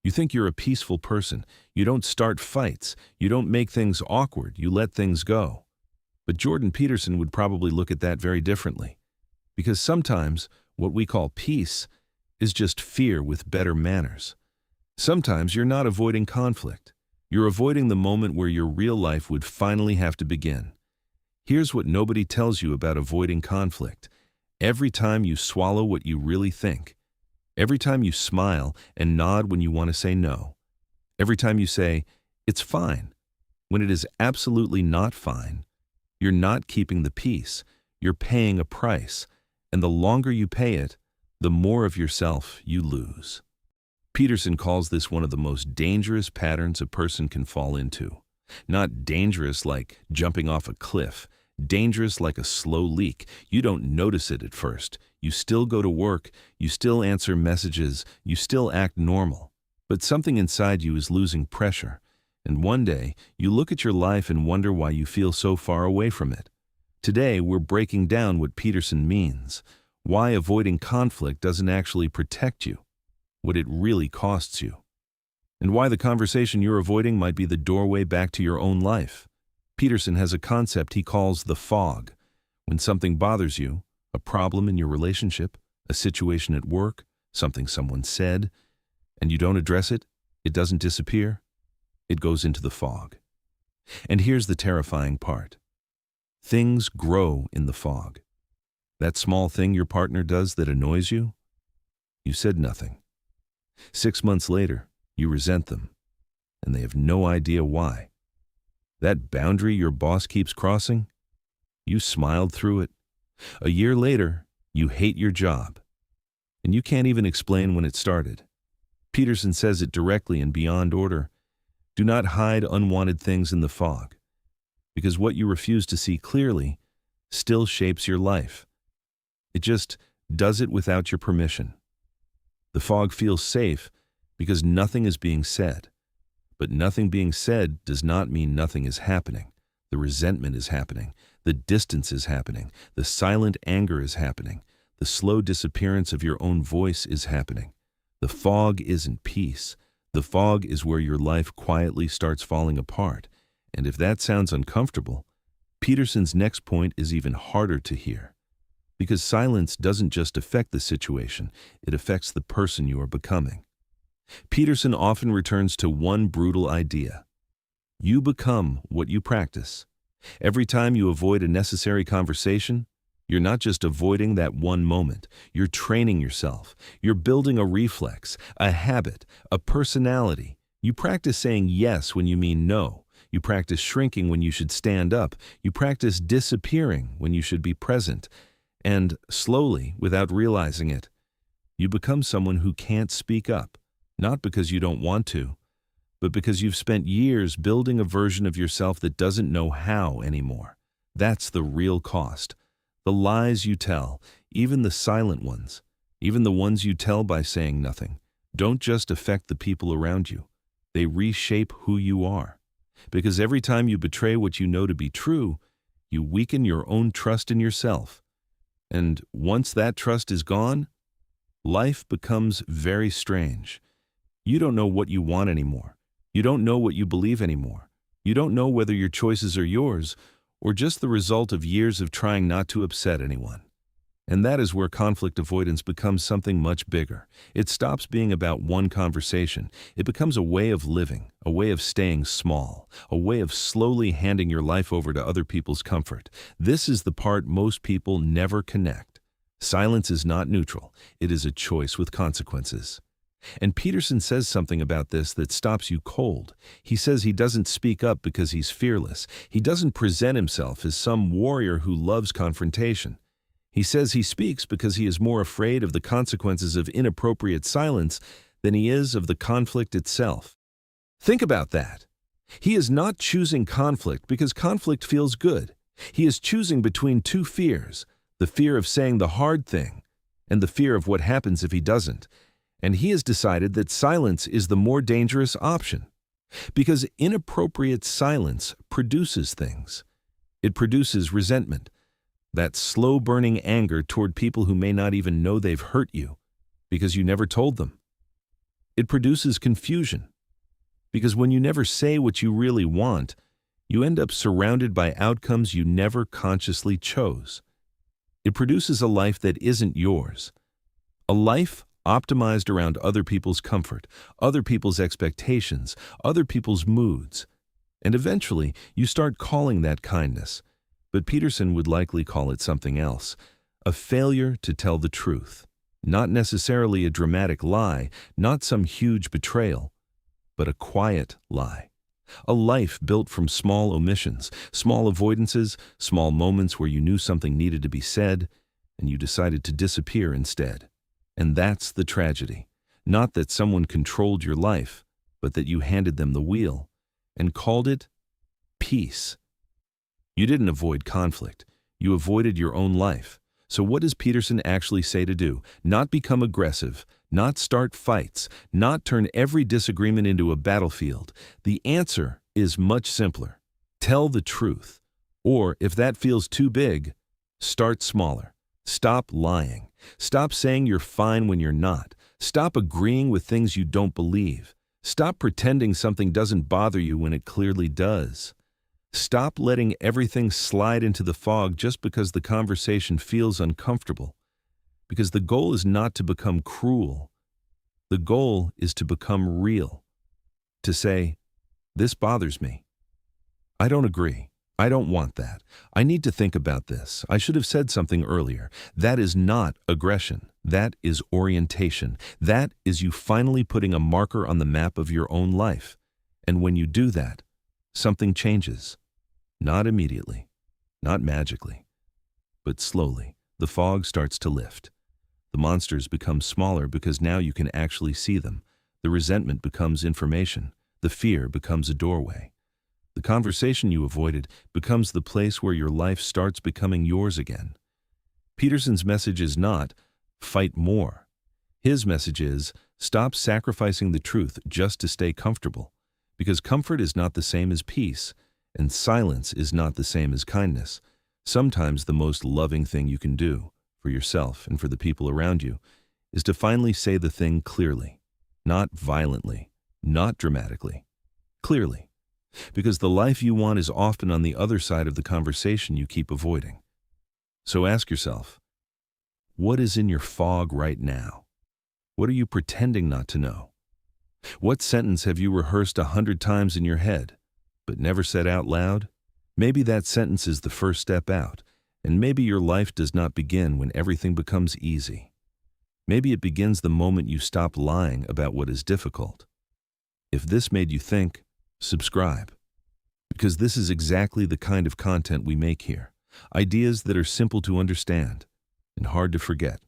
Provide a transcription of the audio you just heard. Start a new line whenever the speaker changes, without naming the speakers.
You think you're a peaceful person. You don't start fights. You don't make things awkward. You let things go. But Jordan Peterson would probably look at that very differently. Because sometimes what we call peace is just fear with better manners. Sometimes you're not avoiding conflict. You're avoiding the moment where your real life would finally have to begin. Here's what nobody tells you about avoiding conflict. Every time you swallow what you really think, every time you smile and nod when you want to say no, every time you say, "It's fine," when it is absolutely not fine, you're not keeping the peace. You're paying a price, and the longer you pay it, the more of yourself you lose. Peterson calls this one of the most dangerous patterns a person can fall into. Not dangerous like jumping off a cliff, dangerous like a slow leak. You don't notice it at first. You still go to work, you still answer messages, you still act normal. But something inside you is losing pressure. And one day, you look at your life and wonder why you feel so far away from it. Today, we're breaking down what Peterson means, why avoiding conflict doesn't actually protect you, what it really costs you, and why the conversation you're avoiding might be the doorway back to your own life. Peterson has a concept he calls the fog. When something bothers you, a problem in your relationship, a situation at work, something someone said, and you don't address it, it doesn't disappear. It goes into the fog. And here's the terrifying part. Things grow in the fog. That small thing your partner does that annoys you, you said nothing. 6 months later, you resent them, and they have no idea why. That boundary your boss keeps crossing, you smiled through it. A year later, you hate your job, and you can't even explain when it started. Peterson says it directly in Beyond Order. Do not hide unwanted things in the fog, because what you refuse to see clearly still shapes your life. It just does it without your permission. The fog feels safe because nothing is being said. But nothing being said does not mean nothing is happening. The resentment is happening. The distance is happening. The silent anger is happening. The slow disappearance of your own voice is happening. The fog isn't peace. The fog is where your life quietly starts falling apart. And if that sounds uncomfortable, Peterson's next point is even harder to hear. Because silence doesn't just affect the situation, it affects the person you are becoming. Peterson often returns to one brutal idea. You become what you practice. Every time you avoid a necessary conversation, you're not just avoiding that one moment. You're training yourself. You're building a reflex, a habit, a personality. You practice saying yes when you mean no. You practice shrinking when you should stand up. You practice disappearing when you should be present. And slowly, without realizing it, you become someone who can't speak up, not because you don't want to, but because you've spent years building a version of yourself that doesn't know how anymore. That's the real cost. The lies you tell, even the silent ones, even the ones you tell by saying nothing, don't just affect the people around you. They reshape who you are. Because every time you betray what you know to be true, you weaken your own trust in yourself. And once that trust is gone, life becomes very strange. You don't know what you want anymore. You don't know what you believe anymore. You don't know whether your choices are yours or just the result of years of trying not to upset anyone. And that is where conflict avoidance becomes something much bigger. It stops being about one conversation. It becomes a way of living, a way of staying small, a way of slowly handing your life over to other people's comfort. This is the part most people never connect. Silence is not neutral. It is a choice with consequences. And Peterson says something about this that stops you cold. He says he doesn't speak up because he's fearless. He doesn't present himself as some warrior who loves confrontation. He says he speaks because he is more afraid of the consequences of inappropriate silence than he is of the conflict itself. Think about that. He is not choosing conflict because conflict feels good. He is choosing between two fears, the fear of saying the hard thing and the fear of what happens if he doesn't. And he has decided that silence is the more dangerous option. Because inappropriate silence produces things. It produces resentment, that slow-burning anger toward people who may not even know they've hurt you because you never told them. It produces confusion. Because when you never say what you really want, you end up surrounded by outcomes you never consciously chose. It produces a life that isn't yours. A life optimized around other people's comfort, other people's expectations, other people's moods. And eventually, you start calling that kindness. But Peterson would likely call it something else, a failure to tell the truth. Not necessarily a dramatic lie, not some huge betrayal, but a quiet lie. A life built from small omissions, small avoidances, small moments where you knew something needed to be said, and you decided to disappear instead. And that's the tragedy. Not that someone controlled your life, but that you handed them the wheel and called it peace. You didn't avoid conflict. You avoided your own life. So what does Peterson actually say to do? Not become aggressive, not start fights, not turn every disagreement into a battlefield. The answer is much simpler. Tell the truth. Or, if that feels too big, start smaller. Stop lying. Stop saying you're fine when you're not. Stop agreeing with things you don't believe. Stop pretending something doesn't bother you when it clearly does. Stop letting everything slide into the fog just because the conversation feels uncomfortable. Because the goal is not to become cruel. The goal is to become real. To say, this bothers me. I don't agree. I don't want that. I need to think about this. I should have said something earlier. That is not aggression. That is orientation. That is you finally putting a marker on the map of your own life. And when you do that, something changes. Not immediately, not magically, but slowly. The fog starts to lift. The monsters become smaller because now you can actually see them. The resentment becomes information. The fear becomes a doorway. The conversation you avoided becomes the place where your life starts becoming yours again. Peterson's message is not, fight more. His message is, stop sacrificing the truth just to stay comfortable. Because comfort is not the same as peace, and silence is not the same as kindness. Sometimes the most loving thing you can do, for yourself and for the people around you, is to finally say the thing clearly. Not violently, not dramatically. Clearly. Because the life you want is often on the other side of the conversation you keep avoiding. So ask yourself, what is in your fog right now? What are you pretending not to know? What sentence have you rehearsed 100 times in your head, but never said out loud? Maybe that sentence is the first step out, and maybe your life does not begin when everything becomes easy. Maybe it begins the moment you stop lying about what is difficult. If this made you think, subscribe. Because this is exactly the kind of content we make here. Ideas that are simple to understand and hard to forget.